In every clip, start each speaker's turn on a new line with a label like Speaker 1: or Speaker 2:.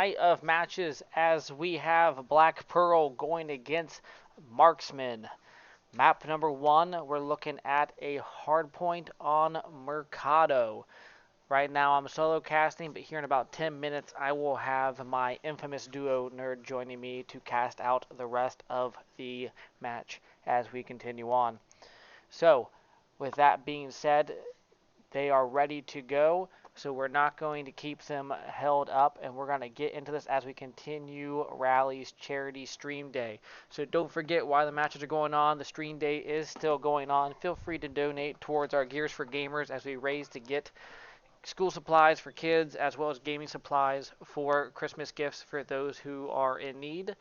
Speaker 1: night of matches as we have Black Pearl going against Marksmen. Map number 1, we're looking at a hardpoint on Mercado. Right now I'm solo casting, but here in about 10 minutes I will have my infamous duo nerd joining me to cast out the rest of the match as we continue on. So, with that being said, they are ready to go, so we're not going to keep them held up, and we're going to get into this as we continue Rally's charity stream day. So don't forget, while the matches are going on, the stream day is still going on. Feel free to donate towards our Gears for Gamers as we raise to get school supplies for kids as well as gaming supplies for Christmas gifts for those who are in need.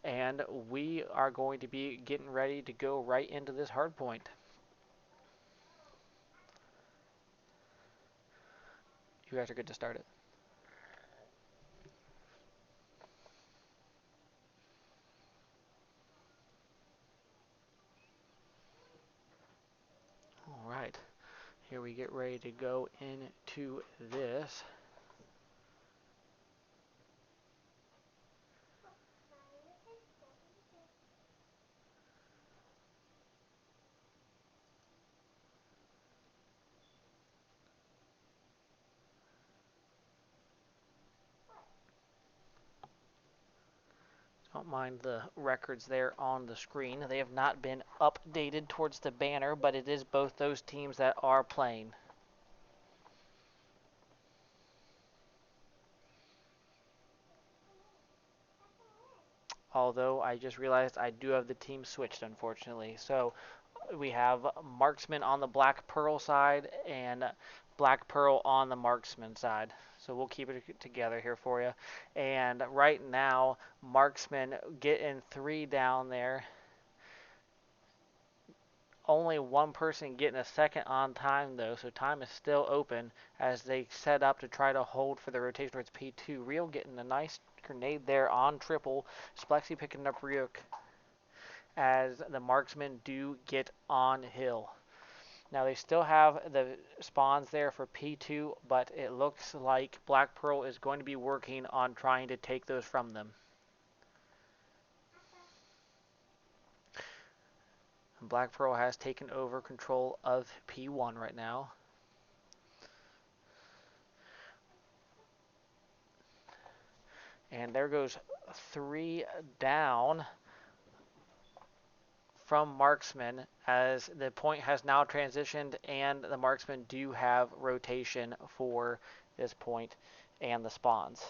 Speaker 1: And we are going to be getting ready to go right into this hardpoint. You guys are good to start it. All right, here we get ready to go into this. Don't mind the records there on the screen. They have not been updated towards the banner, but it is both those teams that are playing. Although I just realized I do have the team switched, unfortunately. So we have Marksman on the Black Pearl side and Black Pearl on the Marksman side. So we'll keep it together here for you. And right now, Marksman getting 3 down there. Only one person getting a second on time, though, so time is still open as they set up to try to hold for the rotation towards P2. Real getting a nice grenade there on triple. Splexy picking up Ryuk as the Marksmen do get on hill. Now they still have the spawns there for P2, but it looks like Black Pearl is going to be working on trying to take those from them. Black Pearl has taken over control of P1 right now. And there goes 3 down from Marksman as the point has now transitioned and the Marksmen do have rotation for this point and the spawns.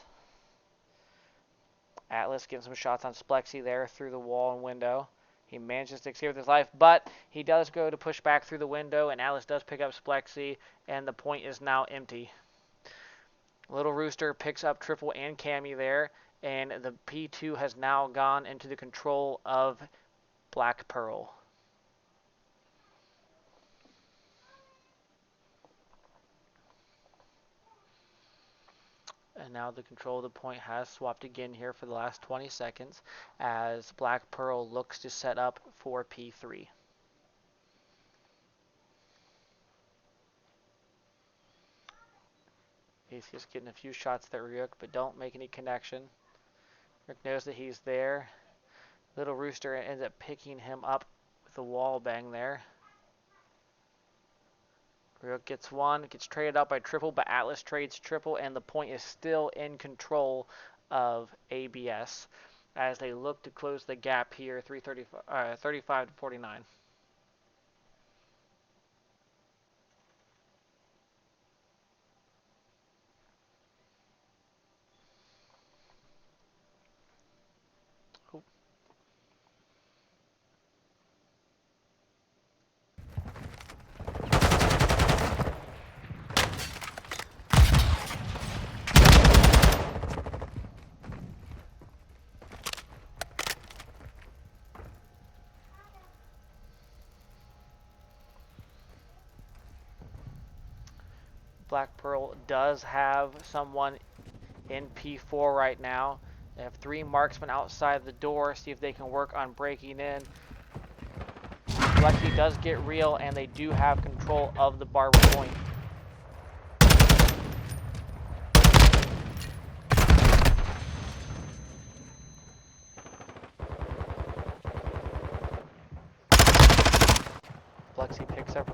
Speaker 1: Atlas getting some shots on Splexy there through the wall and window. He manages to escape with his life, but he does go to push back through the window, and Atlas does pick up Splexy, and the point is now empty. Little Rooster picks up Triple and Cammy there, and the P2 has now gone into the control of Black Pearl. And now the control of the point has swapped again here for the last 20 seconds as Black Pearl looks to set up for P3. He's just getting a few shots at Ryuk, but don't make any connection. Ryuk knows that he's there. Little Rooster ends up picking him up with a wall bang there. Ryuk gets one, gets traded out by Triple, but Atlas trades Triple, and the point is still in control of ABS as they look to close the gap here, 35 to 49. Black Pearl does have someone in P4 right now. They have 3 marksmen outside the door. See if they can work on breaking in. Lexi does get real, and they do have control of the barber point.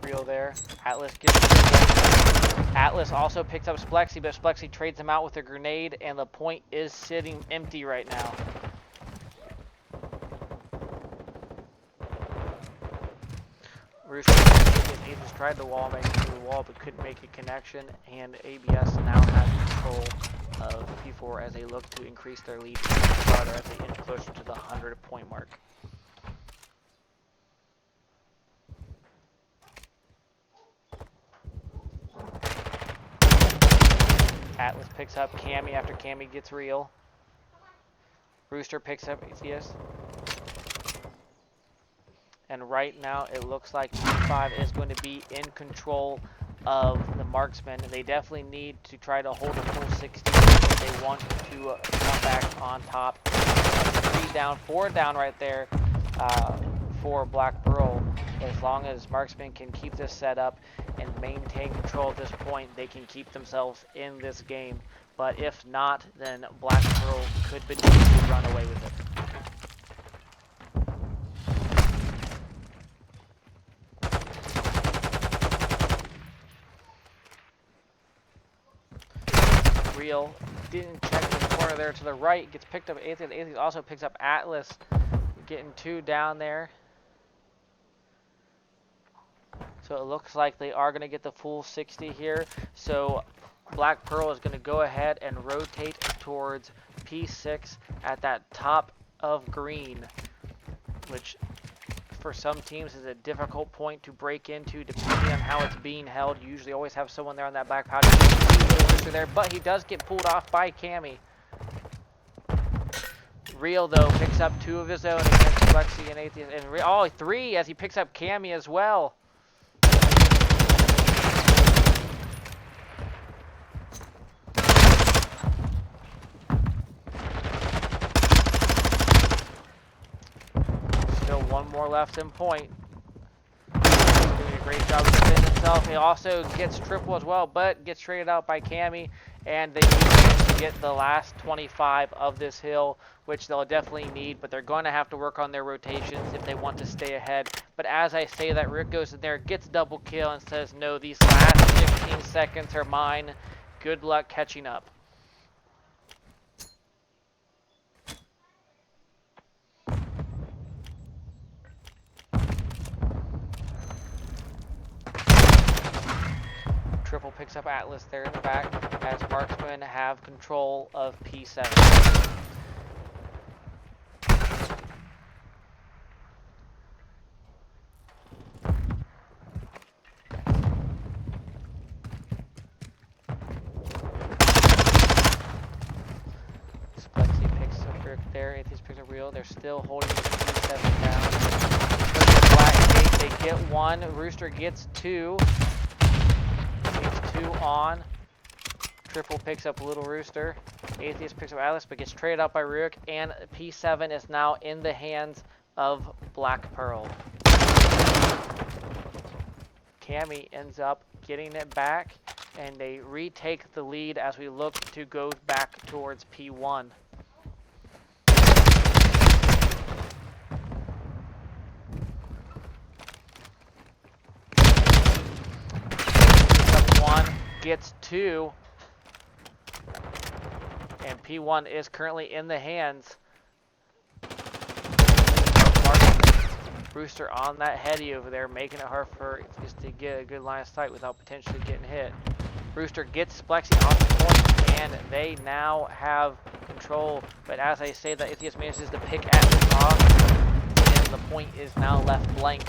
Speaker 1: Real there. Atlas gets triple. Atlas also picks up Splexy, but Splexy trades him out with a grenade, and the point is sitting empty right now. Rooster just tried the wall, making through the wall, but couldn't make a connection, and ABS now has control of P4 as they look to increase their lead farther as they inch closer to the 100-point mark. Atlas picks up Cammy after Cammy gets real. Rooster picks up ATS. And right now it looks like P5 is going to be in control of the Marksmen. They definitely need to try to hold a full 60 if they want to come back on top. 3 down, 4 down right there for Black Pearl. As long as Marksmen can keep this set up and maintain control at this point, they can keep themselves in this game. But if not, then Black Pearl could potentially run away with it. Real didn't check the corner there to the right, gets picked up. Atheist also picks up Atlas, getting 2 down there. So it looks like they are going to get the full 60 here. So Black Pearl is going to go ahead and rotate towards P6 at that top of green, which for some teams is a difficult point to break into depending on how it's being held. You usually always have someone there on that black powder. There, but he does get pulled off by Cammy. Real though picks up 2 of his own against Lexi and Atheist, and 3 as he picks up Cammy as well. Still 1 more left in point. Doing a great job of defending himself. He also gets triple as well, but gets traded out by Cammy, and they need to get the last 25 of this hill, which they'll definitely need, but they're going to have to work on their rotations if they want to stay ahead. But as I say that, Rick goes in there, gets double kill, and says, no, these last 15 seconds are mine. Good luck catching up. Triple picks up Atlas there in the back as Marksmen have control of P7. Splexy picks up Rick there. Atheist picks up Real. They're still holding P7 down. Black Gate, they get 1. Rooster gets 2. 2 on. Triple picks up Little Rooster. Atheist picks up Atlas, but gets traded out by Rurik, and P7 is now in the hands of Black Pearl. Cammy ends up getting it back, and they retake the lead as we look to go back towards P1. Gets 2, and P1 is currently in the hands of Marksmen. Rooster on that heady over there, making it hard for just to get a good line of sight without potentially getting hit. Rooster gets Splexy off the point, and they now have control, but as I say that, Ithias manages to pick Atlas off, and the point is now left blank.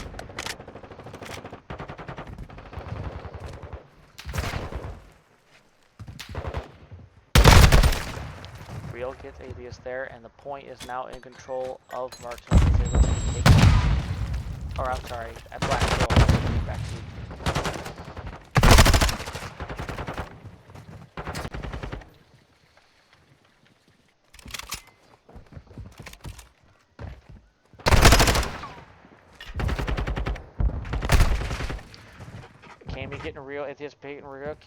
Speaker 1: Real gets Atheus there, and the point is now in control of Marksmen. Or I'm sorry, at Black Pearl. Back to Cammy getting Real, Atheus getting Rook.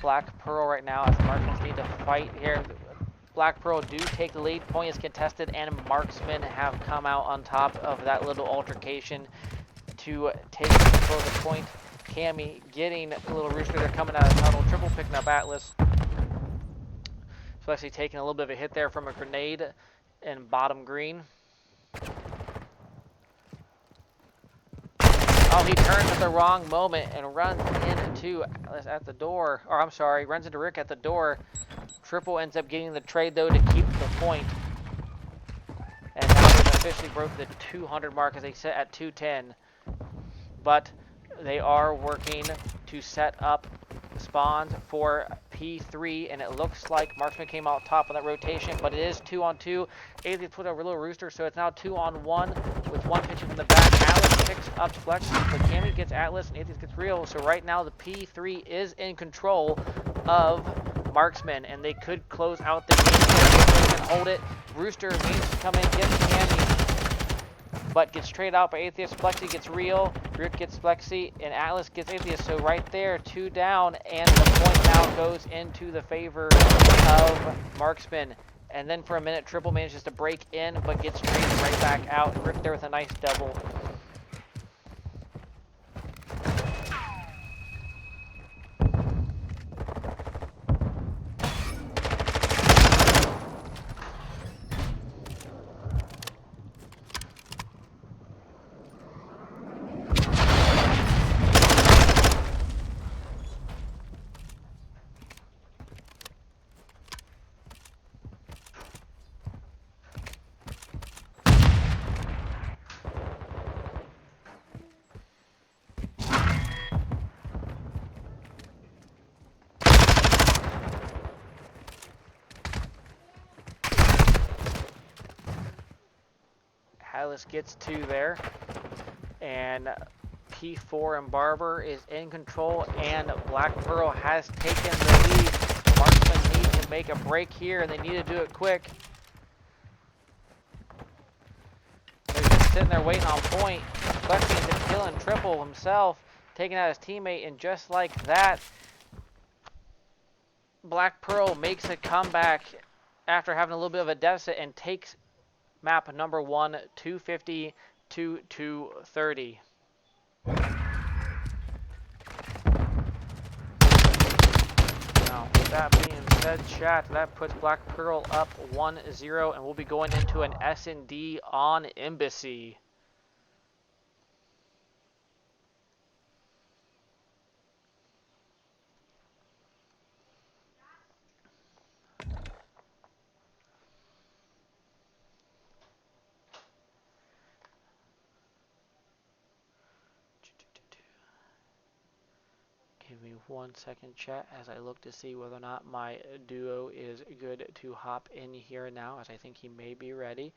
Speaker 1: Black Pearl right now as the Marksmen need to fight here. Black Pearl do take the lead. Point is contested, and Marksmen have come out on top of that little altercation to take control of the point. Cammy getting a little Rooster. They're coming out of the tunnel. Triple picking up Atlas. So actually taking a little bit of a hit there from a grenade in bottom green. Oh, he turns at the wrong moment and runs into Atlas at the door. Or I'm sorry, runs into Rick at the door. Triple ends up getting the trade though to keep the point. And now they've officially broke the 200 mark as they sit at 210. But they are working to set up spawns for P3, and it looks like Marksman came out top on that rotation, but it is 2-on-2. Atheist put a little Rooster, so it's now 2-on-1 with one pitching from the back. Atlas picks up Flex, but Cammy gets Atlas and Atheist gets Real. So right now the P3 is in control of Marksman, and they could close out the game if they can hold it. Rooster needs to come in, gets Cammy, but gets traded out by Atheist. Flexi gets Real, Rick gets Flexi, and Atlas gets Atheist. So right there, 2 down, and the point now goes into the favor of Marksman. And then for a minute, Triple manages to break in, but gets traded right back out. Rick there with a nice double. Atlas gets 2 there, and P4 and Barber is in control, and Black Pearl has taken the lead. Marksman needs to make a break here, and they need to do it quick. They're just sitting there waiting on point. Flexi ends up killing Triple himself, taking out his teammate, and just like that, Black Pearl makes a comeback after having a little bit of a deficit and takes map number 1, 250 to 230. Now, with that being said, chat, that puts Black Pearl up 1-0, and we'll be going into an S&D on Embassy. Give me 1 second, chat, as I look to see whether or not my duo is good to hop in here now, as I think he may be ready.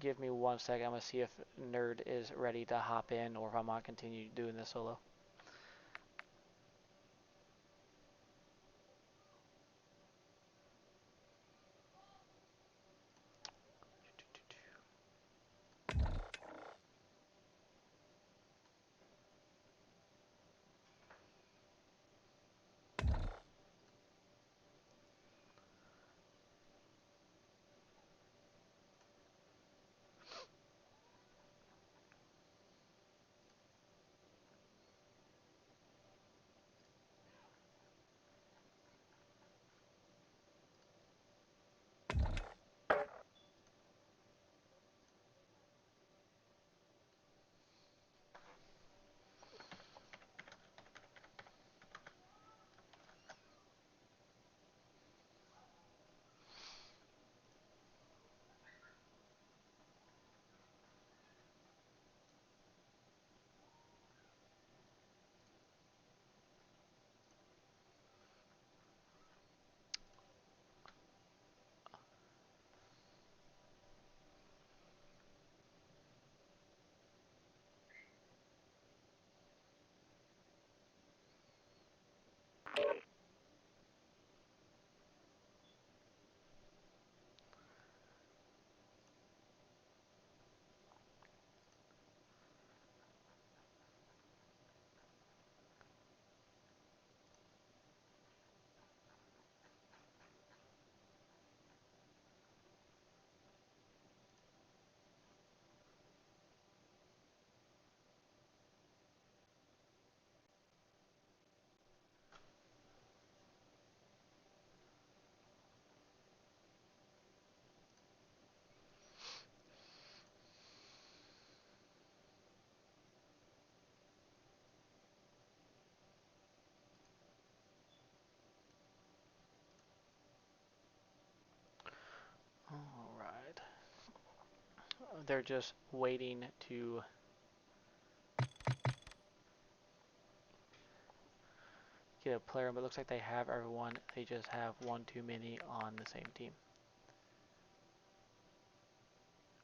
Speaker 1: Give me 1 second. I'm going to see if Nerd is ready to hop in, or if I'm going to continue doing this solo. they're just waiting to get a player, but it looks like they have everyone. They just have one too many on the same team.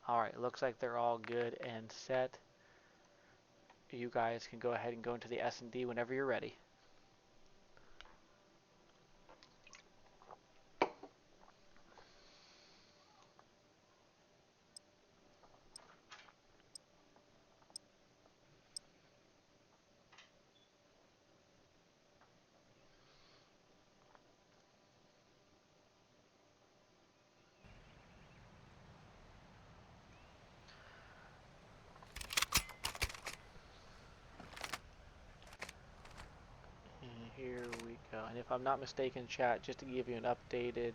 Speaker 1: Alright, looks like they're all good and set. You guys can go ahead and go into the S&D whenever you're ready. Here we go. And if I'm not mistaken, chat, just to give you an updated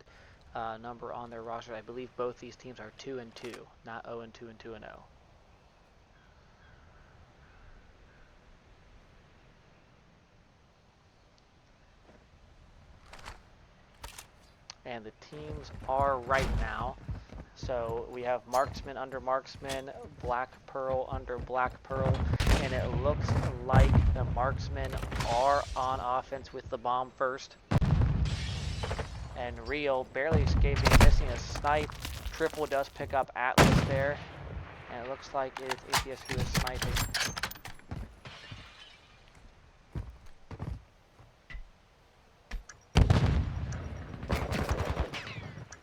Speaker 1: number on their roster, I believe both these teams are 2-2, not 0-2 and 2-0. And the teams are right now. So we have Marksmen under Marksmen, Black Pearl under Black Pearl, and it looks like the Marksmen are on offense with the bomb first. And Real barely escaping, missing a snipe. Triple does pick up Atlas there, and it looks like it's Atheist who is sniping.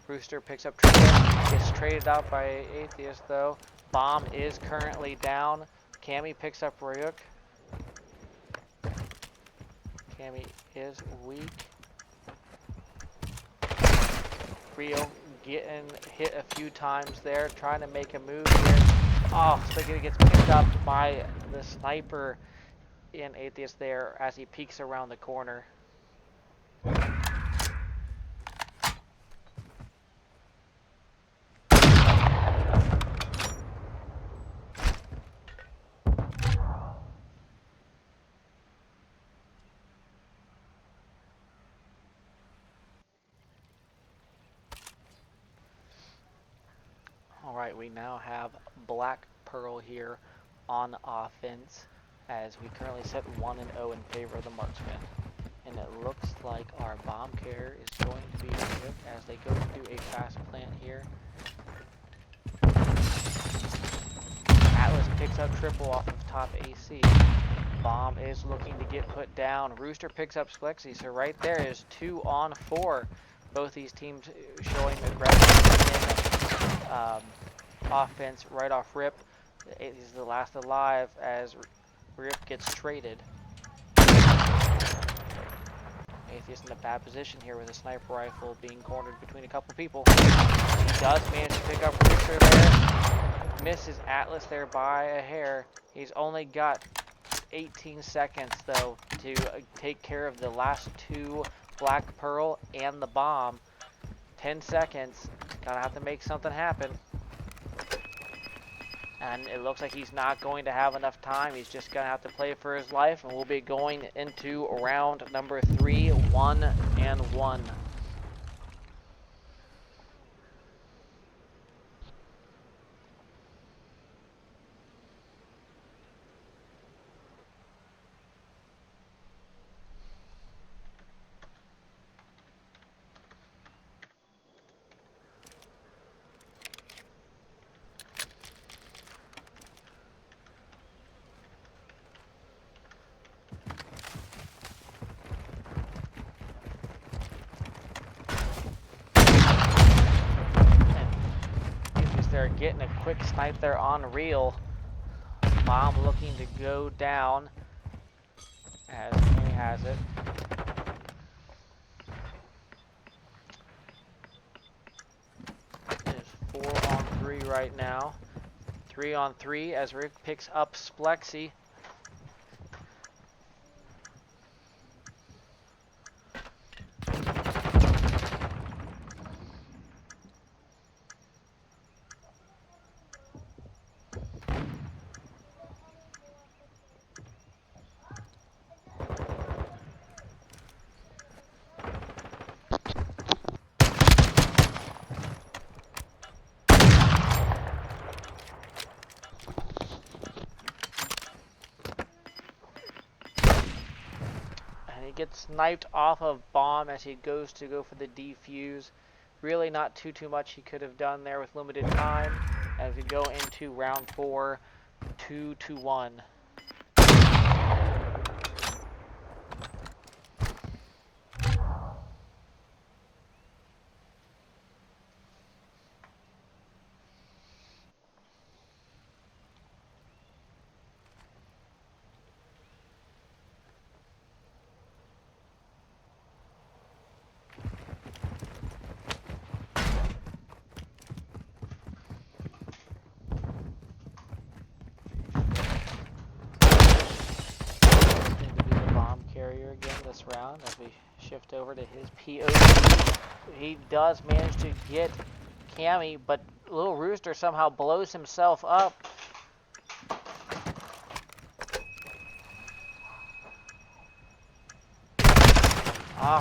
Speaker 1: Rooster picks up Triple, gets traded out by Atheist though. Bomb is currently down. Cammy picks up Ryuk. Cammy is weak. Real getting hit a few times there, trying to make a move here. Oh, Spaghetti gets picked up by the sniper in Atheist there as he peeks around the corner. Alright, we now have Black Pearl here on offense as we currently set 1-0 in favor of the Marksmen. And it looks like our bomb carrier is going to be good as they go to do a fast plant here. Atlas picks up Triple off of top AC. Bomb is looking to get put down. Rooster picks up Splexy, so right there is 2 on 4. Both these teams showing aggressive offense right off rip. He's the last alive as Rip gets traded. Atheist in a bad position here with a sniper rifle being cornered between a couple people. He does manage to pick up Rooster there. Misses Atlas there by a hair. He's only got 18 seconds though to take care of the last 2, Black Pearl and the bomb. 10 seconds. Gotta have to make something happen. And it looks like he's not going to have enough time. He's just going to have to play for his life. And we'll be going into round number 3, 1-1. They're getting a quick snipe there on Real. Bomb looking to go down as he has it. It's 4 on 3 right now. 3 on 3 as Rick picks up Splexy. gets sniped off of bomb as he goes to go for the defuse. Really not too much he could have done there with limited time as we go into round 4, 2-1. Carrier again this round as we shift over to his POV. He does manage to get Cammy, but Little Rooster somehow blows himself up.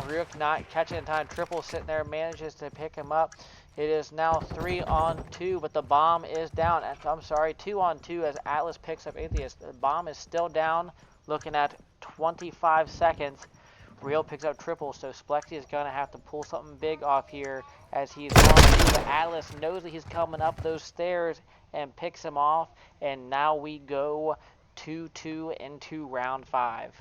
Speaker 1: Ryuk not catching in time. Triple sitting there manages to pick him up. It is now 3-on-2, but the bomb is down. I'm sorry, 2-on-2 as Atlas picks up Atheist. The bomb is still down, looking at 25 seconds. Real picks up Triple, so Splexy is going to have to pull something big off here as he's going to. But Atlas knows that he's coming up those stairs and picks him off. And now we go 2-2 into round 5.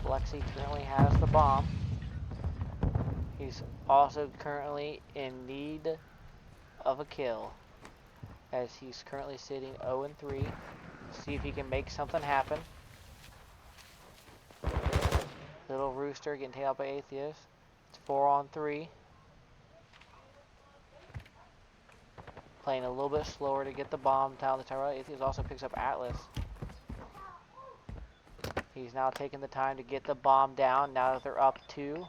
Speaker 1: Splexy currently has the bomb. He's also currently in need of a kill as he's currently sitting 0-3. See if he can make something happen. Little Rooster getting taken out by Atheist. It's 4-on-3. Playing a little bit slower to get the bomb down the tower. Atheist also picks up Atlas. He's now taking the time to get the bomb down now that they're up 2.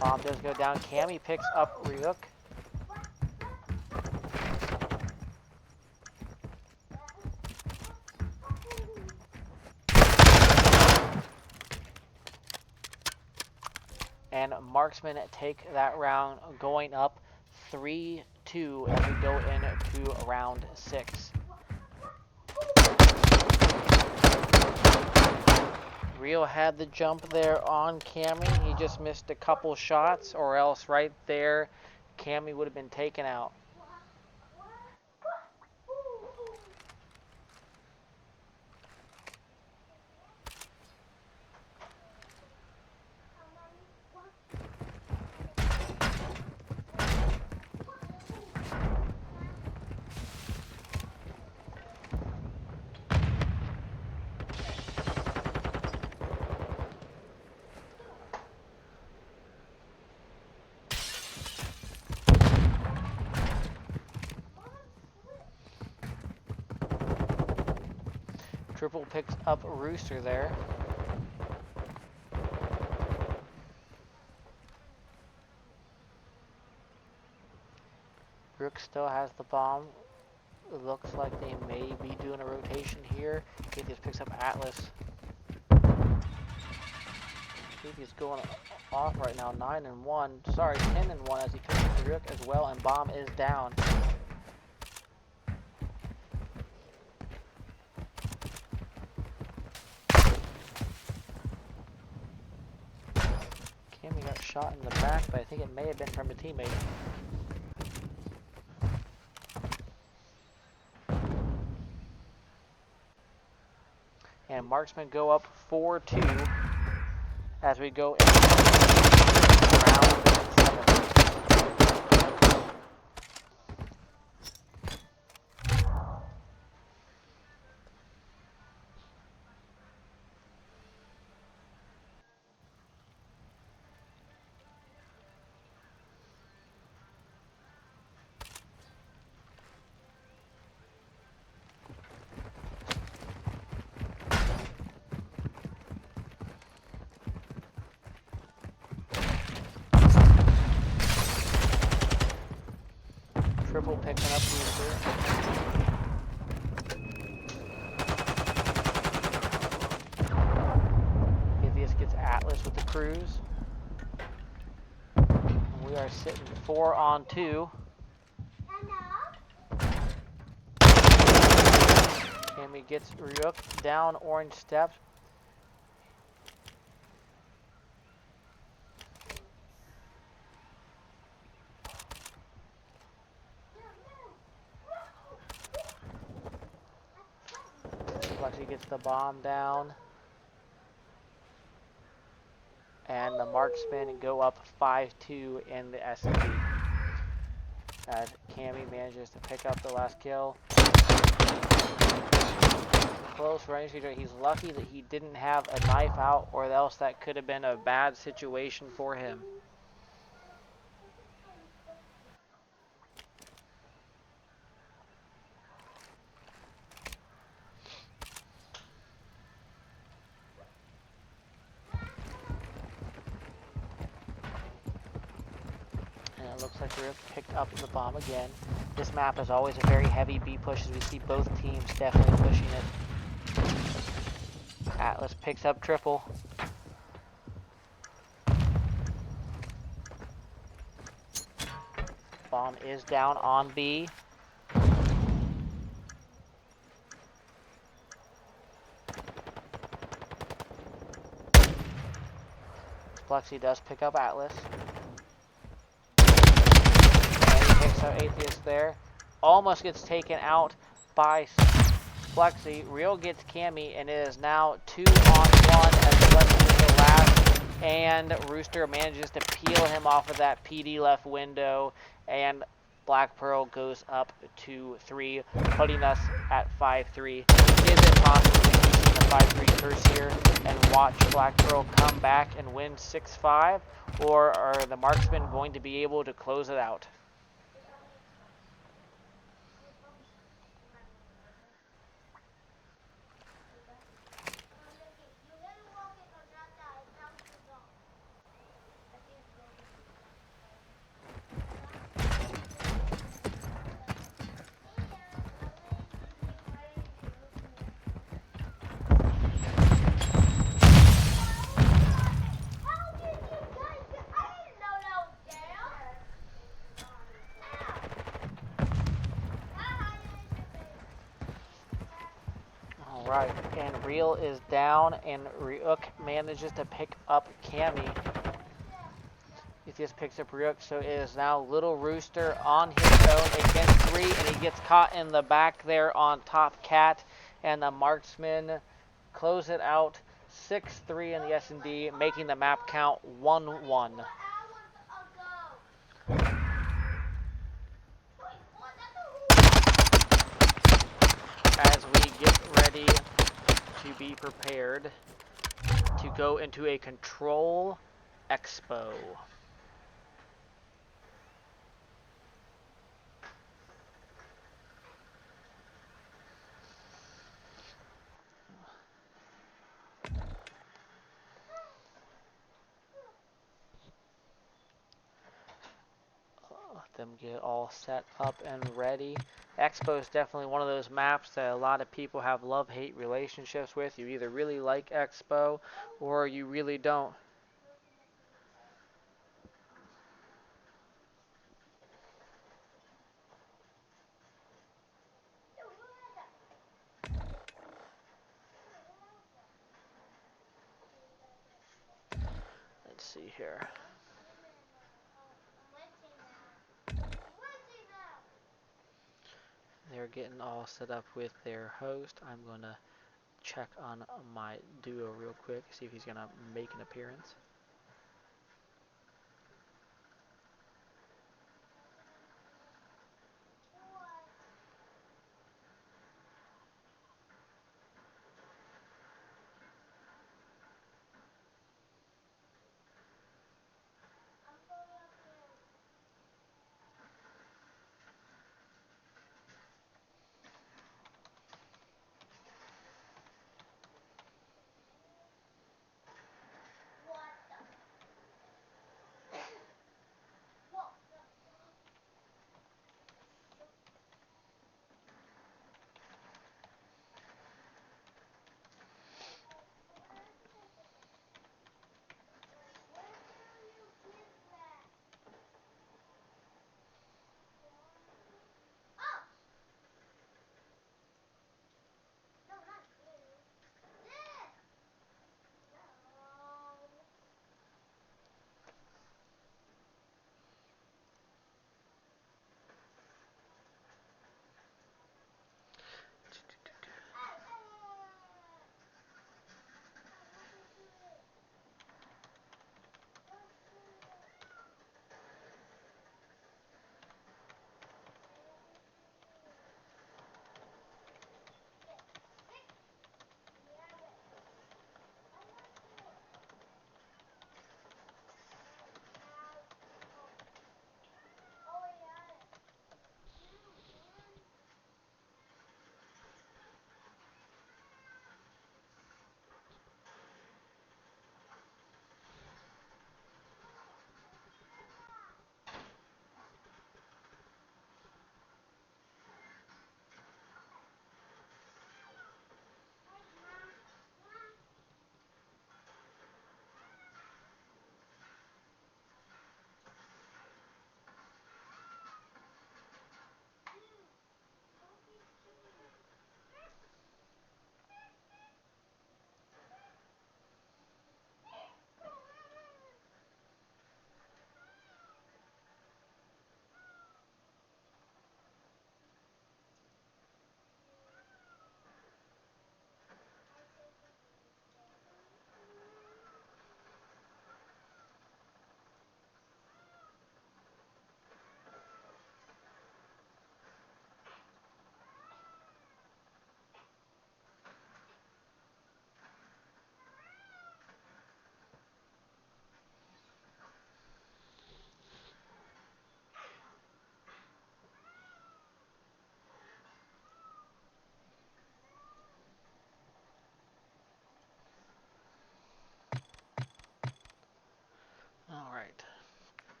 Speaker 1: Bomb does go down. Cammy picks up Ryuk. And Marksmen take that round, going up 3-2 as we go into round 6. Rio had the jump there on Cammy. He just missed a couple shots, or else right there, Cammy would have been taken out. Triple picks up Rooster there. Rook still has the bomb. It looks like they may be doing a rotation here. Atheist picks up Atlas. Atheist going off right now, 9-1. Sorry, 10-1 as he picks up Rook as well, and bomb is down. Cammy got shot in the back, but I think it may have been from a teammate. And Marksmen go up 4-2 as we go into round 7. Triple picking up Rooster. Ithius gets Atlas with the cruise. And we are sitting 4-on-2. Cammy gets Ryuk down orange steps. Flexi gets the bomb down. And the Marksmen go up 5-2 in the S&D. As Cammy manages to pick up the last kill. Close range leader. He's lucky that he didn't have a knife out, or else that could have been a bad situation for him. And it looks like we're picked up the bomb again. This map is always a very heavy B push, as we see both teams definitely pushing it. Atlas picks up triple. Bomb is down on B. Flexi does pick up Atlas. And he picks up Atheist there. Almost gets taken out by Flexi. Real gets Cammy, and it is now 2-on-1 as Flexi is the last. And Rooster manages to peel him off of that PD left window. And Black Pearl goes up to 3, putting us at 5-3. Is it possible to use the 5-3 curse here and watch Black Pearl come back and win 6-5? Or are the Marksmen going to be able to close it out? Alright, and Real is down, and Ryuk manages to pick up Cammy. He just picks up Ryuk, so it is now Little Rooster on his own against 3, and he gets caught in the back there on top Cat, and the Marksmen close it out 6-3 in the S&D, making the map count 1-1. As we get ready to be prepared to go into a control expo. Let them get all set up and ready. Expo is definitely one of those maps that a lot of people have love-hate relationships with. You either really like Expo or you really don't. Let's see here. They're getting all set up with their host. I'm going to check on my duo real quick, see if he's going to make an appearance.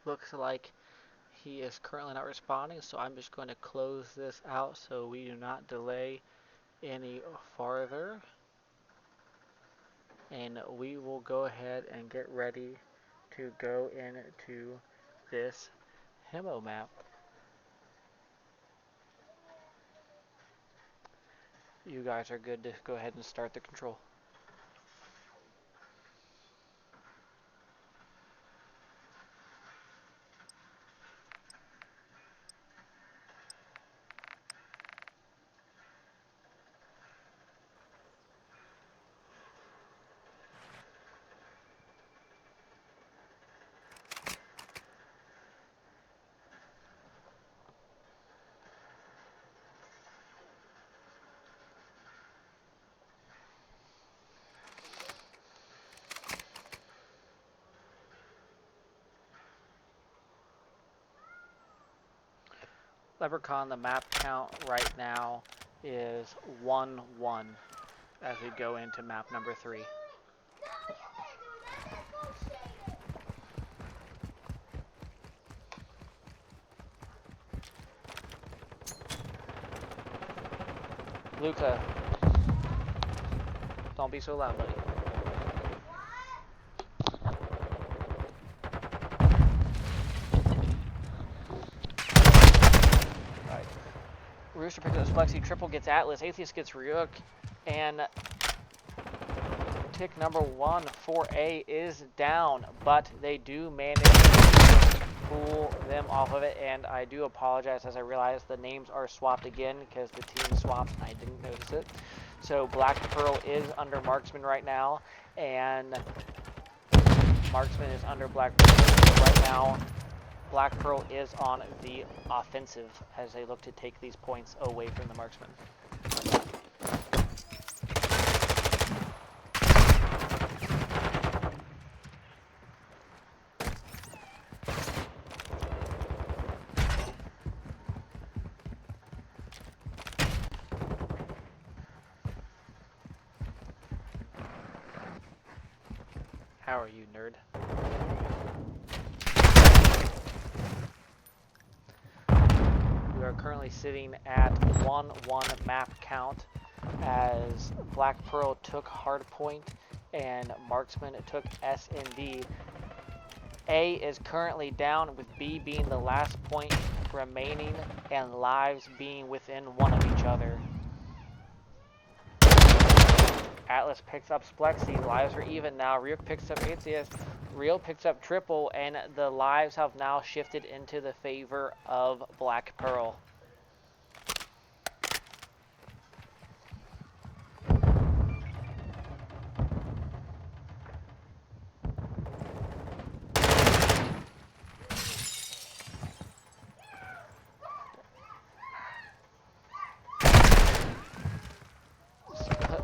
Speaker 1: Looks like he is currently not responding, so I'm just going to close this out so we do not delay any farther. And we will go ahead and get ready to go into this Hemo map. You guys are good to go ahead and start the control. Leprechaun, the map count right now is 1-1 as we go into map number 3. Luca, don't be so loud, buddy. Alright. Rooster picks up Flexi, Triple gets Atlas, Atheist gets Ryuk, and tick number 1 for A is down, but they do manage to pull them off of it, and I do apologize as I realize the names are swapped again because the team swapped and I didn't notice it. So Black Pearl is under Marksman right now, and Marksman is under Black Pearl. So right now, Black Pearl is on the offensive as they look to take these points away from the Marksman. How are you, nerd? We are currently sitting at 1-1 map count as Black Pearl took Hardpoint and Marksman took S and D. A is currently down with B being the last point remaining and lives being within one of each other. Atlas picks up Splexy, lives are even now. Ryuk picks up Atheist, Real picks up Triple, and the lives have now shifted into the favor of Black Pearl.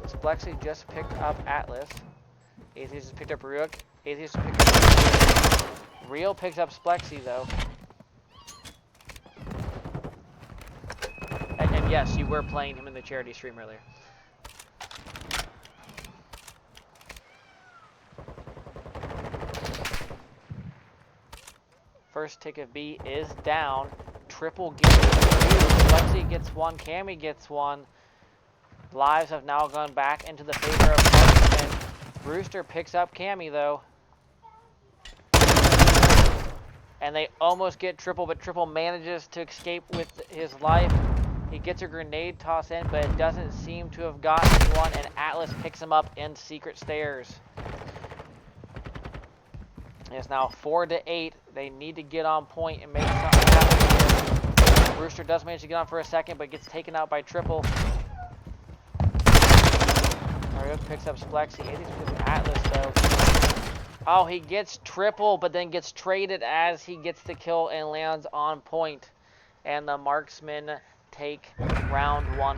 Speaker 1: Splexy just picked up Atlas. Atheist just picked up Ryuk. Atheist just picked up Real picks up Splexy though. And yes, you were playing him in the charity stream earlier. First tick of B is down. Triple gets two. Splexy gets one. Cammy gets one. Lives have now gone back into the favor of Marksman. Rooster picks up Cammy though. And they almost get Triple, but Triple manages to escape with his life. He gets a grenade toss in, but it doesn't seem to have gotten anyone, and Atlas picks him up in secret stairs. It's now 4-8. They need to get on point and make something happen here. Rooster does manage to get on for a second, but gets taken out by Triple. Mario picks up Splexy. Atheist picks up Atlas, though. Oh, he gets Triple, but then gets traded as he gets the kill and lands on point. And the Marksmen take round 1.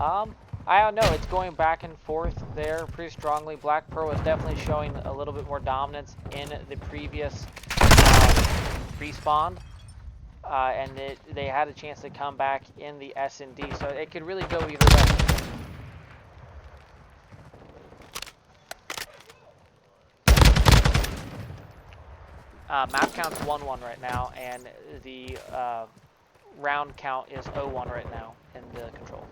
Speaker 1: I don't know. It's going back and forth there pretty strongly. Black Pearl is definitely showing a little bit more dominance in the previous respawn. And they had a chance to come back in the S&D, so it could really go either way. Map count's 1-1 right now, and the round count is 0-1 right now in the control.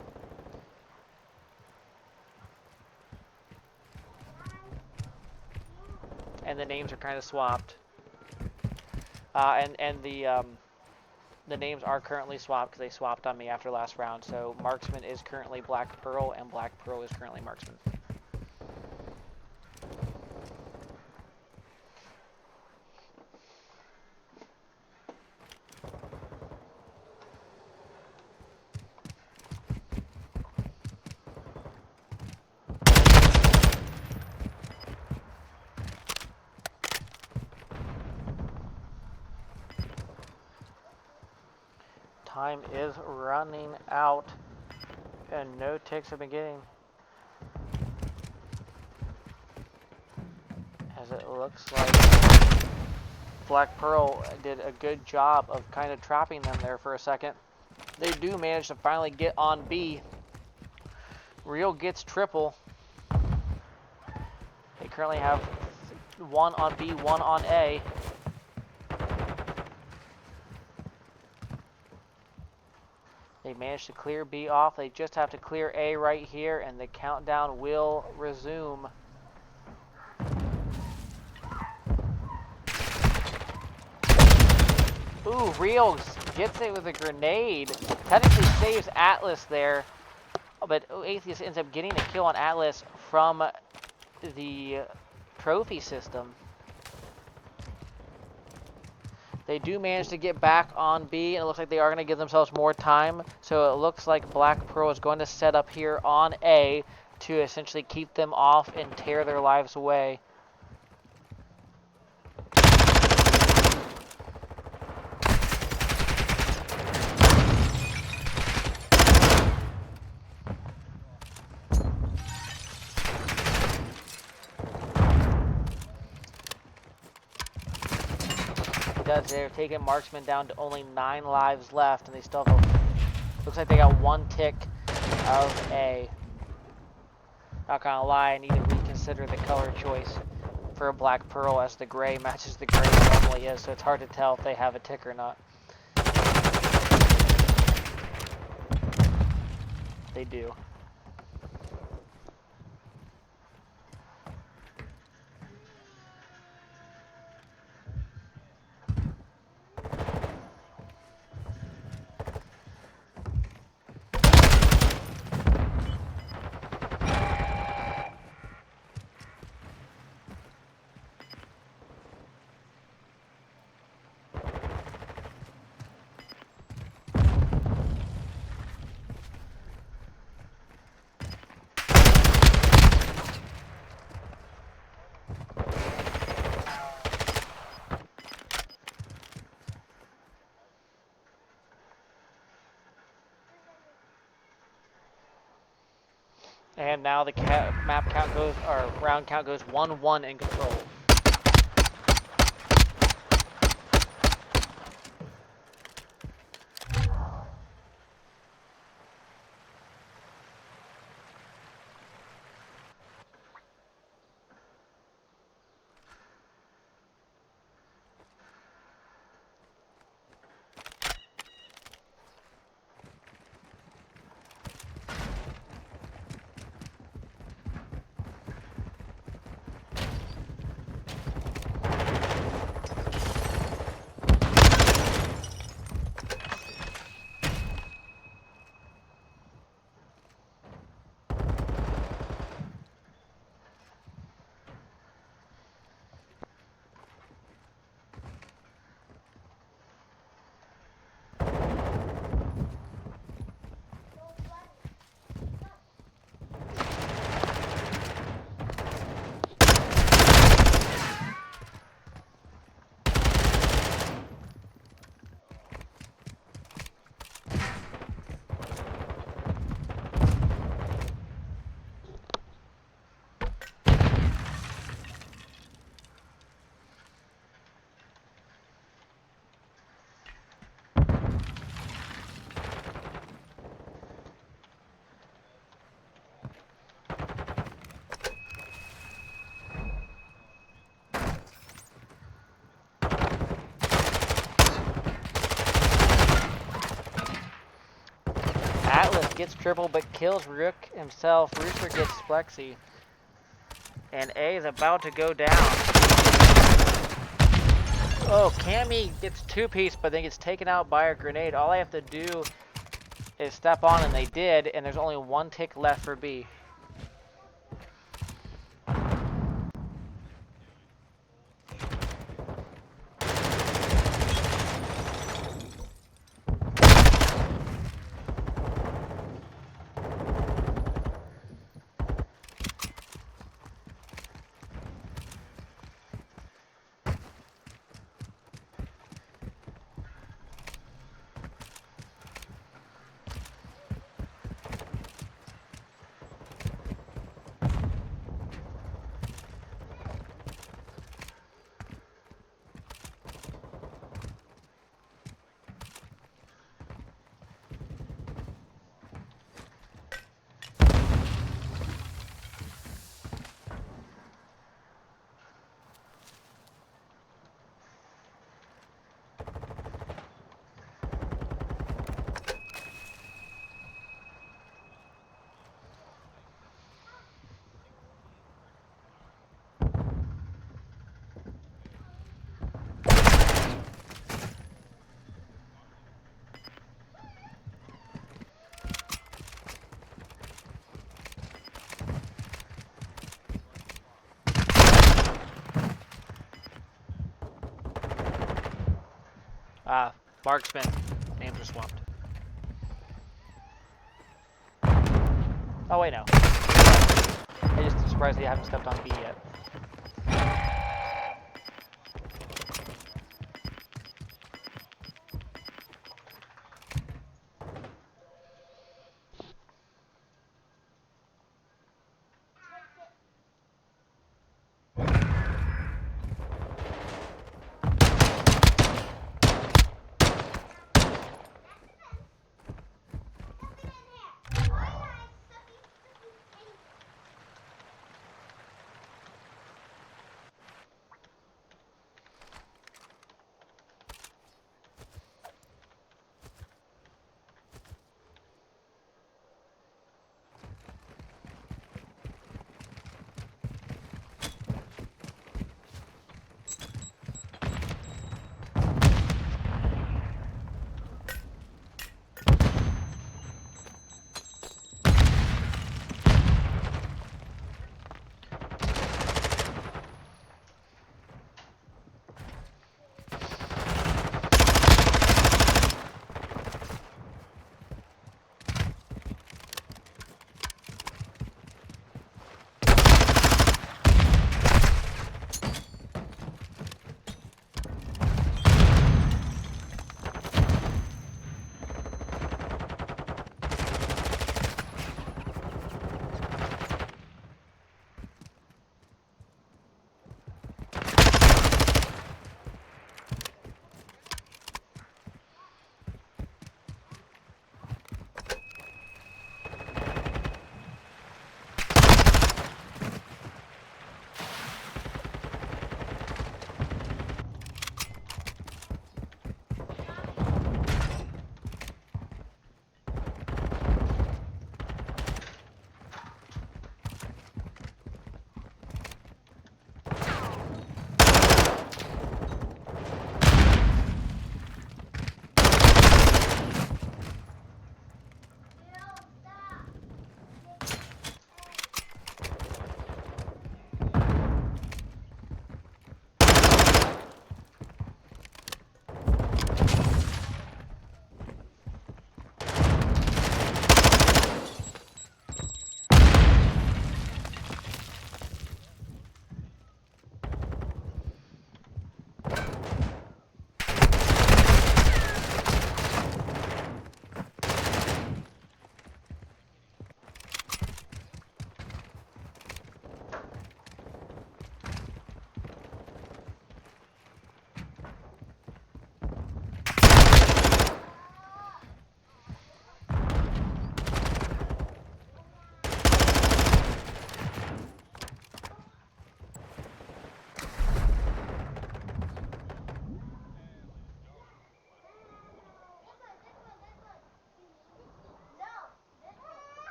Speaker 1: And the names are kind of swapped. And the names are currently swapped because they swapped on me after last round. So Marksman is currently Black Pearl, and Black Pearl is currently Marksman. Time is running out, and no ticks have been getting. As it looks like Black Pearl did a good job of kind of trapping them there for a second. They do manage to finally get on B. Real gets triple. They currently have 1 on B, 1 on A. They managed to clear B off. They just have to clear A right here, and the countdown will resume. Ooh, Real gets it with a grenade. Technically saves Atlas there, but Atheist ends up getting a kill on Atlas from the trophy system. They do manage to get back on B, and it looks like they are going to give themselves more time. So it looks like Black Pearl is going to set up here on A to essentially keep them off and tear their lives away. They're taking Marksman down to only 9 lives left, and they still have looks like they got 1 tick of A. Not gonna lie, I need to reconsider the color choice for a Black Pearl, as the gray matches the gray it normally is, so it's hard to tell if they have a tick or not. They do. And now the map count goes, or round count goes 1-1 in control. gets triple but kills Rook himself. Rooster gets Plexi. And A is about to go down. Oh, Cammy gets two-piece, but then gets taken out by a grenade. All I have to do is step on, and they did, and there's only one tick left for B. Marksmen. Names are swapped. Oh, wait, no. I just surprised they haven't stepped on B yet.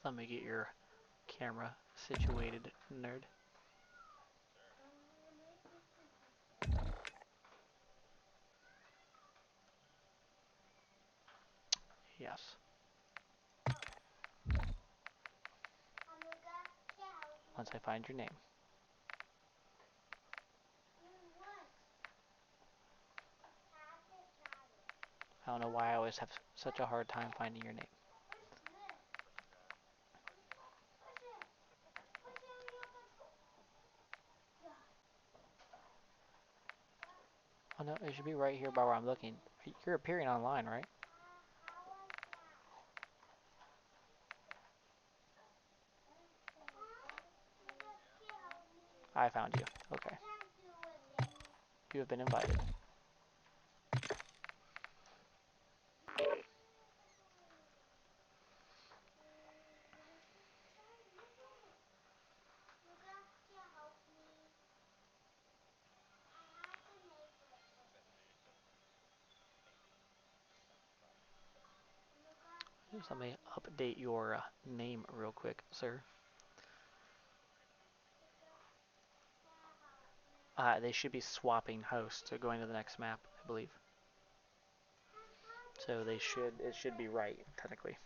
Speaker 1: Let me get your camera situated, nerd. Yes. Once I find your name. I don't know why I always have such a hard time finding your name. Oh no, it should be right here by where I'm looking. You're appearing online, right? I found you. Okay. You have been invited. Just let me update your name real quick, sir. They should be swapping hosts to going to the next map, I believe. So it should be right, technically.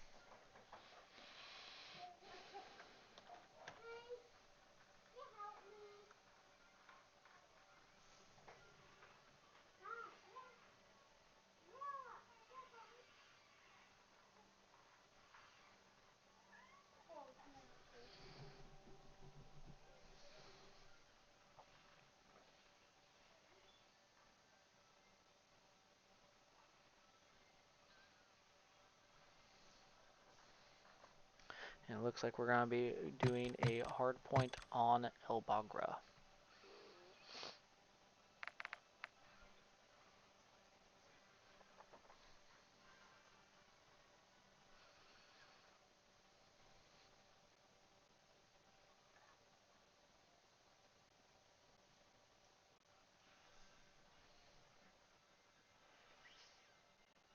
Speaker 1: And it looks like we're going to be doing a hard point on El Bagra.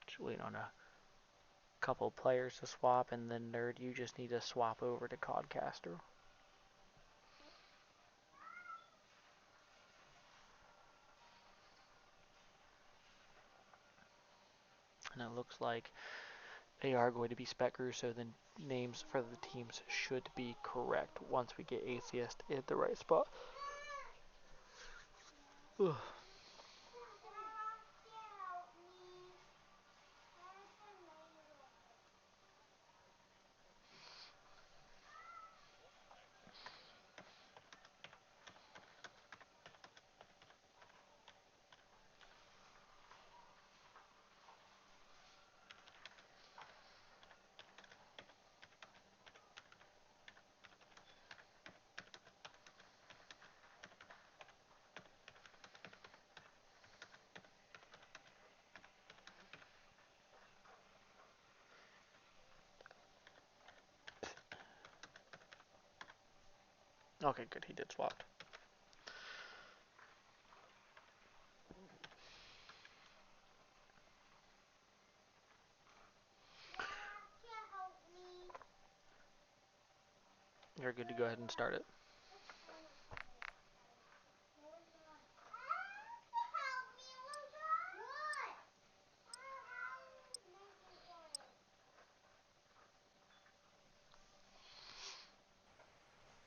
Speaker 1: Just waiting on a couple players to swap, and then Nerd, you just need to swap over to Codcaster. And it looks like they are going to be spec crews, so the names for the teams should be correct once we get Atheist in the right spot. Ugh. Okay, good, he did swap. You're good to go ahead and start it.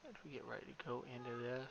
Speaker 1: As we get ready to go into this.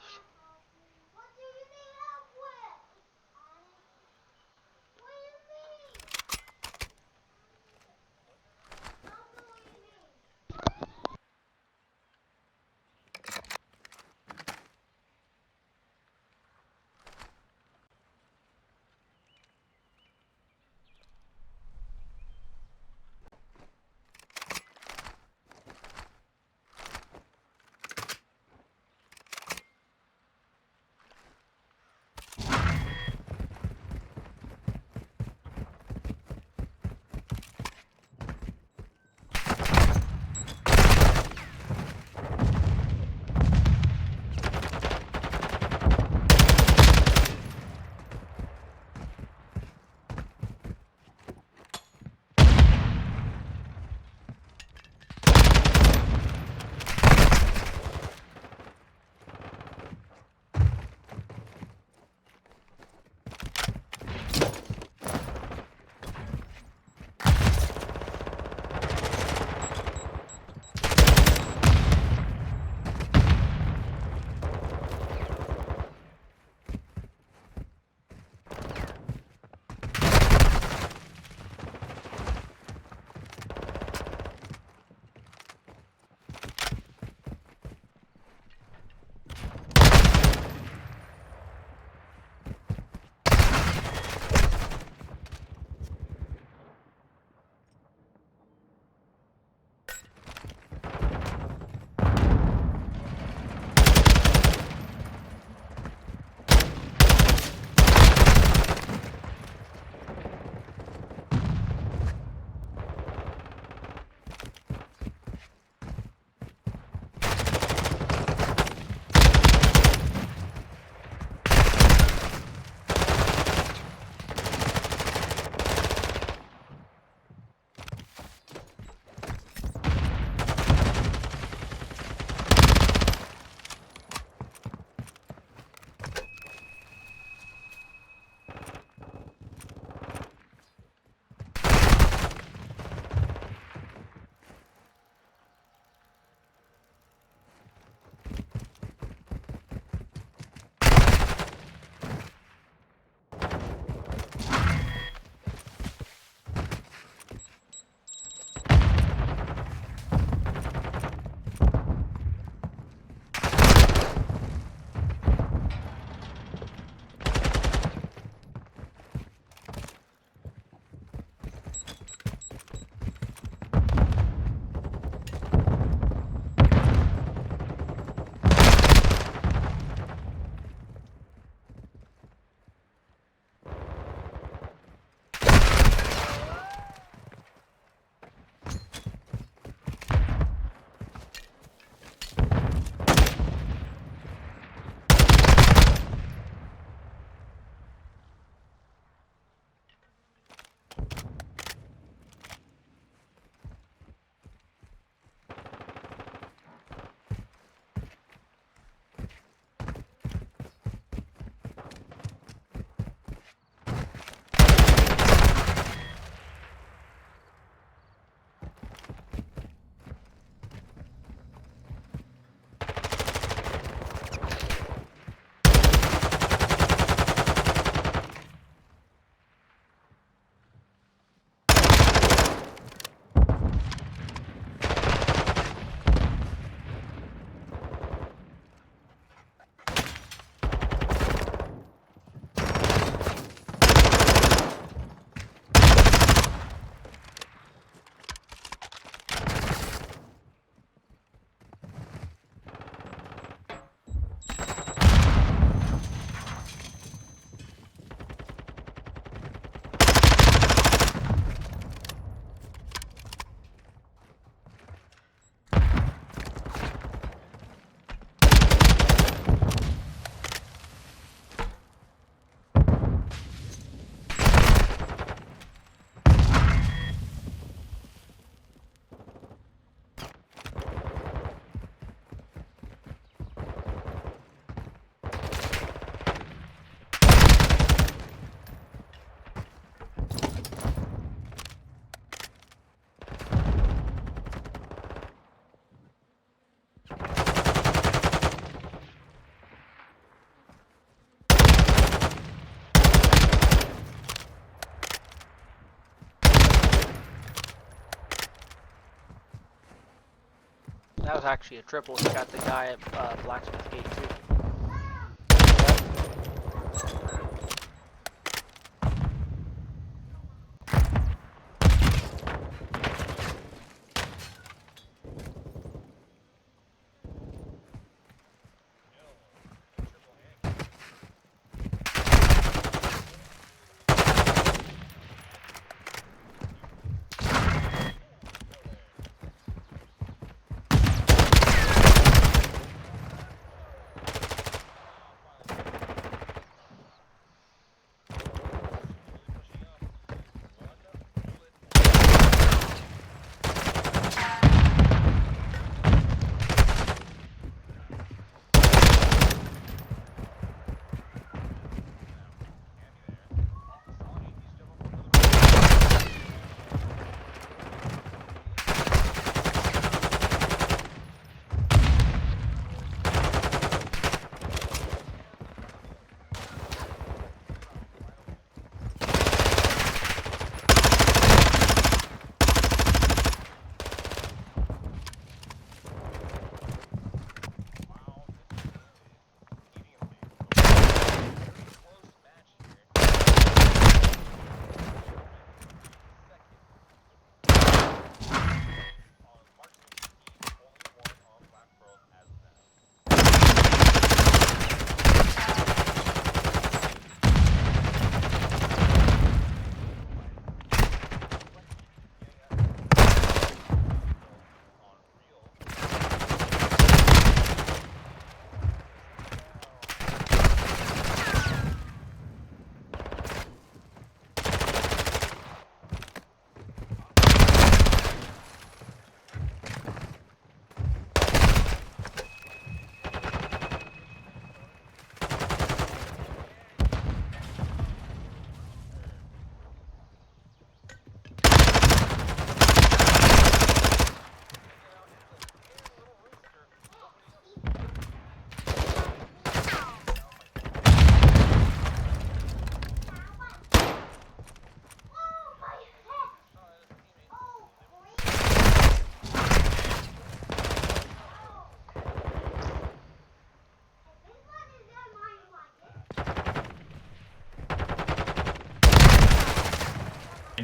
Speaker 1: That was actually a triple. He got the guy at Blacksmith Gate too.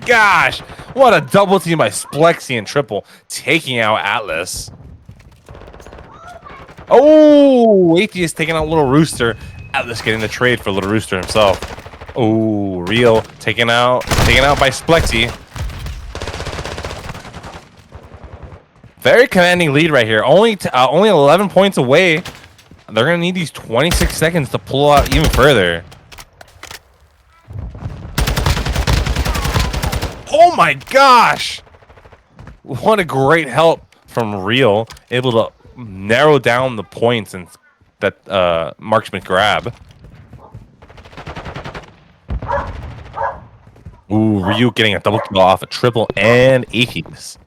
Speaker 2: Gosh, what a double team by Splexy and Triple, taking out Atlas. Oh, Atheist taking out Little Rooster. Atlas getting the trade for Little Rooster himself. Oh, Real taken out by Splexy. Very commanding lead right here. Only 11 points away. They're gonna need these 26 seconds to pull out even further. Oh my gosh! What a great help from Real, able to narrow down the points and that Marksman grab. Ooh, Ryu getting a double kill off a triple and Atheist.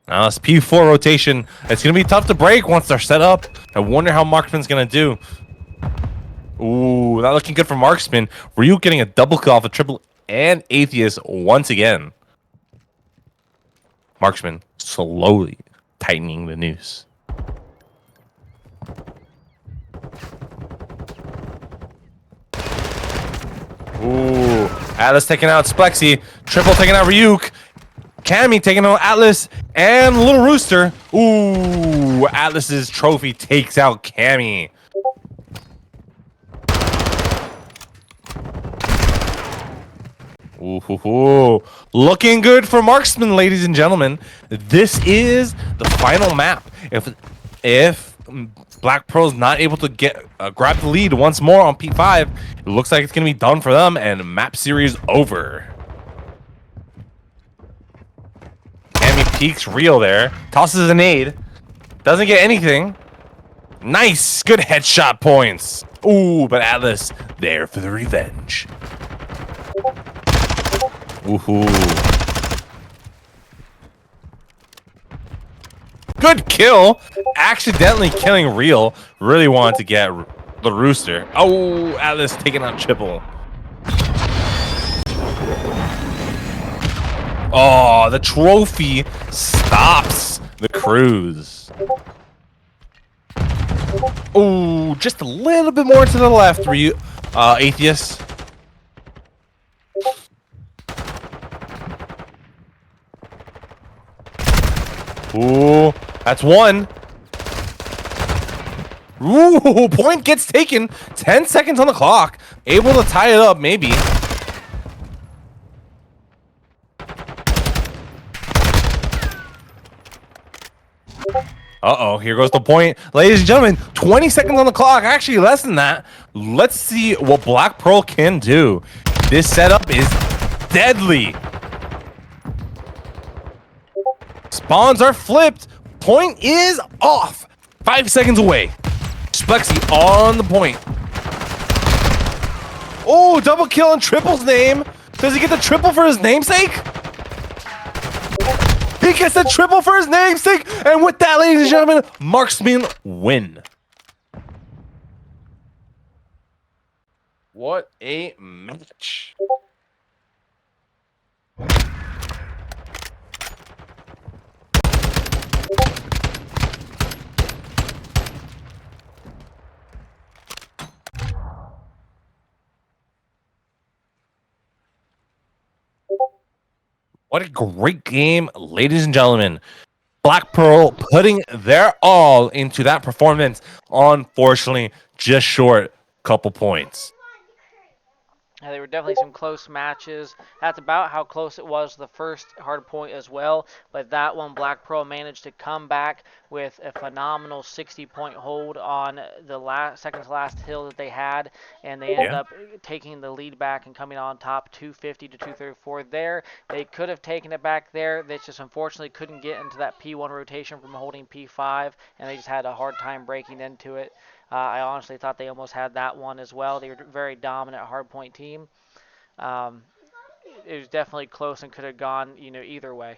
Speaker 2: Now this P4 rotation, it's gonna be tough to break once they're set up. I wonder how Marksman's gonna do. Ooh, not looking good for Marksman. Ryu getting a double kill off a triple and Atheist once again. Marksman slowly tightening the noose. Ooh, Atlas taking out Splexy. Triple taking out Ryuk. Cammy taking out Atlas and Little Rooster. Ooh, Atlas's trophy takes out Cammy. Ooh, looking good for Marksman, ladies and gentlemen. This is the final map. If Black Pearl's not able to get grab the lead once more on P5, it looks like it's gonna be done for them and map series over. Cammy peeks Real there, tosses a nade, doesn't get anything. Nice, good headshot points. Ooh, but Atlas there for the revenge. Woohoo. Good kill. Accidentally killing Real. Really wanted to get the Rooster. Oh, Atlas taking out Triple. Oh, the trophy stops the cruise. Oh, just a little bit more to the left, Atheist. Ooh, that's one. Ooh, point gets taken. 10 seconds on the clock. Able to tie it up, maybe. Uh-oh, here goes the point. Ladies and gentlemen, 20 seconds on the clock. Actually, less than that. Let's see what Black Pearl can do. This setup is deadly. Spawns are flipped. Point is off. 5 seconds away. Splexy on the point. Oh, double kill in Triple's name. Does he get the triple for his namesake? He gets the triple for his namesake. And with that, ladies and gentlemen, Marksmen win. What a match. What a great game, ladies and gentlemen. Black Pearl putting their all into that performance. Unfortunately, just short couple points.
Speaker 1: Yeah, there were definitely some close matches. That's about how close it was the first hard point as well. But that one, Black Pearl managed to come back with a phenomenal 60-point hold on the second to last hill that they had, and they ended
Speaker 2: Yeah.
Speaker 1: up taking the lead back and coming on top 250 to 234 there. They could have taken it back there. They just unfortunately couldn't get into that P1 rotation from holding P5, and they just had a hard time breaking into it. I honestly thought they almost had that one as well. They were a very dominant hardpoint team. Um, it was definitely close and could have gone, either way.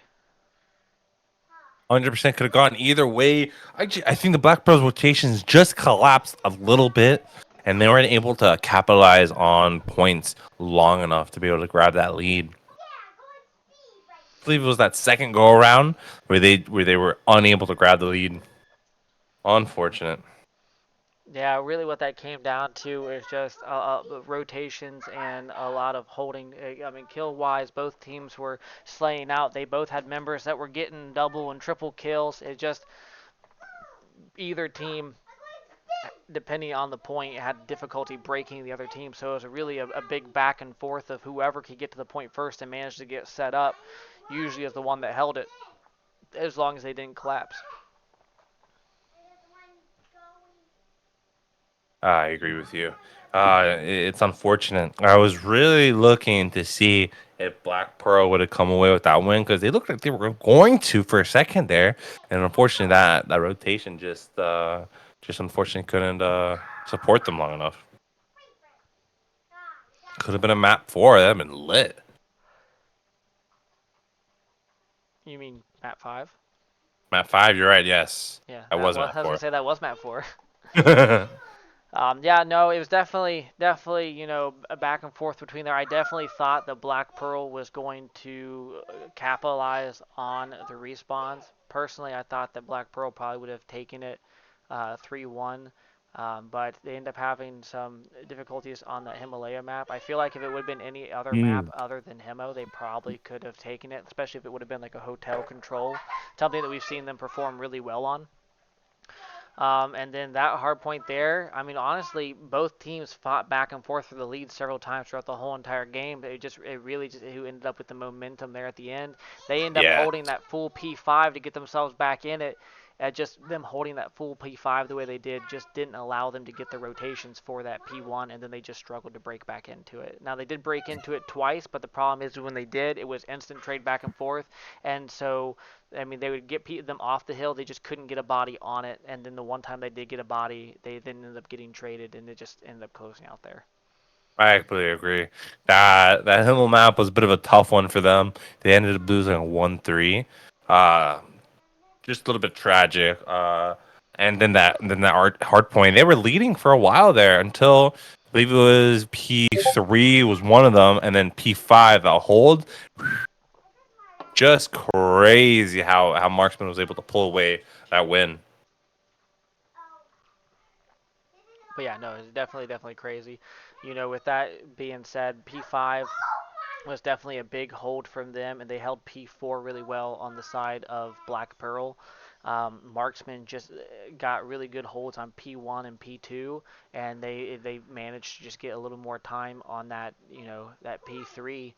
Speaker 2: 100% could have gone either way. I think the Black Pearl's rotations just collapsed a little bit, and they weren't able to capitalize on points long enough to be able to grab that lead. I believe it was that second go around where they were unable to grab the lead. Unfortunate.
Speaker 1: Yeah, really what that came down to is just rotations and a lot of holding. I mean, kill-wise, both teams were slaying out. They both had members that were getting double and triple kills. It just, either team, depending on the point, had difficulty breaking the other team. So it was really a big back and forth of whoever could get to the point first and manage to get set up, usually is the one that held it, as long as they didn't collapse.
Speaker 2: I agree with you. It's unfortunate. I was really looking to see if Black Pearl would have come away with that win because they looked like they were going to for a second there, and unfortunately that rotation just unfortunately couldn't support them long enough. Could have been a map 4. That'd have been lit.
Speaker 1: You mean map 5?
Speaker 2: Map 5, you're right. Yes,
Speaker 1: Yeah,
Speaker 2: that was
Speaker 1: I was
Speaker 2: map
Speaker 1: gonna
Speaker 2: 4.
Speaker 1: say that was map 4. Yeah, no, it was definitely, a back and forth between there. I definitely thought that Black Pearl was going to capitalize on the respawns. Personally, I thought that Black Pearl probably would have taken it 3-1, but they end up having some difficulties on the Himalaya map. I feel like if it would have been any other map
Speaker 2: Mm.
Speaker 1: other than Himo, they probably could have taken it, especially if it would have been like a hotel control, something that we've seen them perform really well on. And then that hard point there, I mean, honestly, both teams fought back and forth for the lead several times throughout the whole entire game. It really just who ended up with the momentum there at the end. They end up
Speaker 2: Yeah.
Speaker 1: holding that full P5 to get themselves back in it. Just them holding that full P5 the way they did just didn't allow them to get the rotations for that P1, and then they just struggled to break back into it. Now, they did break into it twice, but the problem is when they did, it was instant trade back and forth. And so I mean, they would get them off the hill. They just couldn't get a body on it. And then the one time they did get a body, they then ended up getting traded, and it just ended up closing out there.
Speaker 2: I completely agree. That Himmel map was a bit of a tough one for them. They ended up losing a 1-3. Uh, just a little bit tragic. And then that hard point. They were leading for a while there until I believe it was P3 was one of them, and then P5 a hold. Just crazy how Marksman was able to pull away that win.
Speaker 1: But yeah, no, it's definitely crazy. With that being said, P5 was definitely a big hold from them, and they held P4 really well on the side of Black Pearl. Marksman just got really good holds on P1 and P2, and they managed to just get a little more time on that P3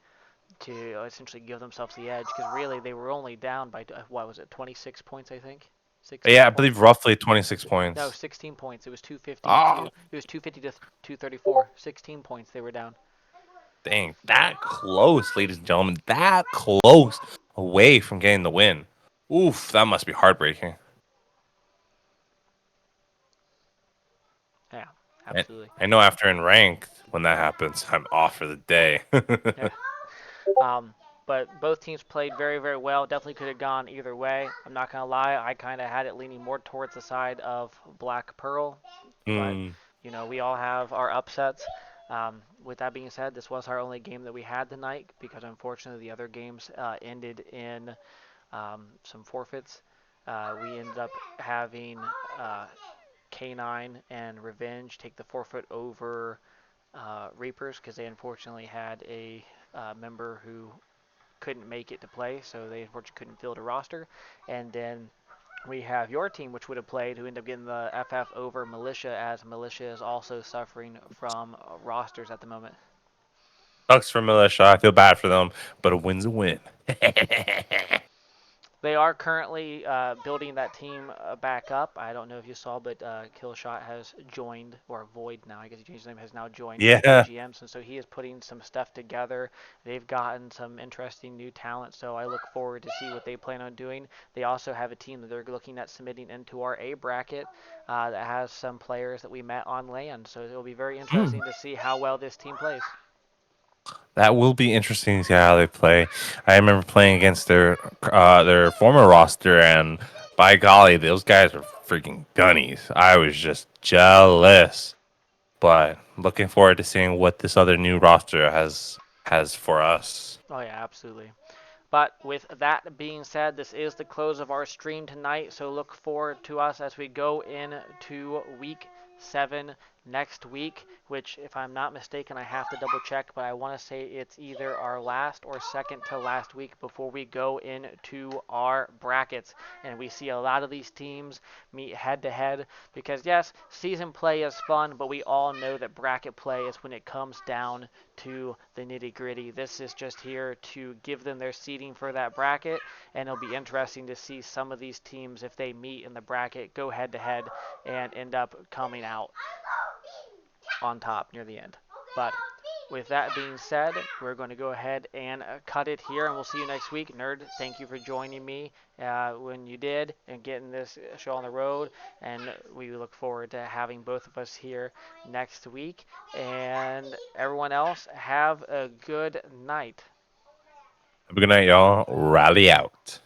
Speaker 1: to essentially give themselves the edge. Because really, they were only down by what was it, 26 points, I think, 16
Speaker 2: Yeah, I believe
Speaker 1: points.
Speaker 2: roughly 26
Speaker 1: No,
Speaker 2: points.
Speaker 1: 16 points. It was 250 to
Speaker 2: Oh,
Speaker 1: 2. It was 250 to 234. 16 points they were down.
Speaker 2: dang. That close, ladies and gentlemen. That close away from getting the win. Oof, that must be heartbreaking.
Speaker 1: Yeah,
Speaker 2: I,
Speaker 1: absolutely.
Speaker 2: I know after in ranked, when that happens, I'm off for the day.
Speaker 1: Yeah. Um, but both teams played very well. Definitely could have gone either way. I'm not gonna lie. I kind of had it leaning more towards the side of Black Pearl, but
Speaker 2: Hmm.
Speaker 1: we all have our upsets. With that being said, this was our only game that we had tonight because unfortunately the other games ended in some forfeits. We ended up having K9 and Revenge take the forfeit over Reapers because they unfortunately had a member who couldn't make it to play, so they unfortunately couldn't field a roster. And then we have your team, which would have played, who ended up getting the FF over Militia, as Militia is also suffering from rosters at the moment.
Speaker 2: Sucks for Militia. I feel bad for them, but a win's a win.
Speaker 1: They are currently building that team back up. I don't know if you saw, but Killshot has joined, or Void now, I guess he changed his name, has now joined
Speaker 2: Yeah.
Speaker 1: AGMs, and so he is putting some stuff together. They've gotten some interesting new talent, so I look forward to see what they plan on doing. They also have a team that they're looking at submitting into our A bracket that has some players that we met on land, so it'll be very
Speaker 2: Hmm.
Speaker 1: interesting to see how well this team plays.
Speaker 2: That will be interesting to see how they play. I remember playing against their former roster, and by golly, those guys were freaking gunnies. I was just jealous. But looking forward to seeing what this other new roster has for us.
Speaker 1: Oh yeah, absolutely. But with that being said, this is the close of our stream tonight. So look forward to us as we go into week 7 next week, which, if I'm not mistaken, I have to double check, but I want to say it's either our last or second to last week before we go into our brackets. And we see a lot of these teams meet head to head because, yes, season play is fun, but we all know that bracket play is when it comes down to the nitty gritty. This is just here to give them their seeding for that bracket, and it'll be interesting to see some of these teams, if they meet in the bracket, go head to head and end up coming out on top near the end. But with that being said, we're going to go ahead and cut it here, and we'll see you next week. Nerd, thank you for joining me when you did and getting this show on the road. And we look forward to having both of us here next week. And everyone else, have a good night.
Speaker 2: Have a good night, y'all. Rally out.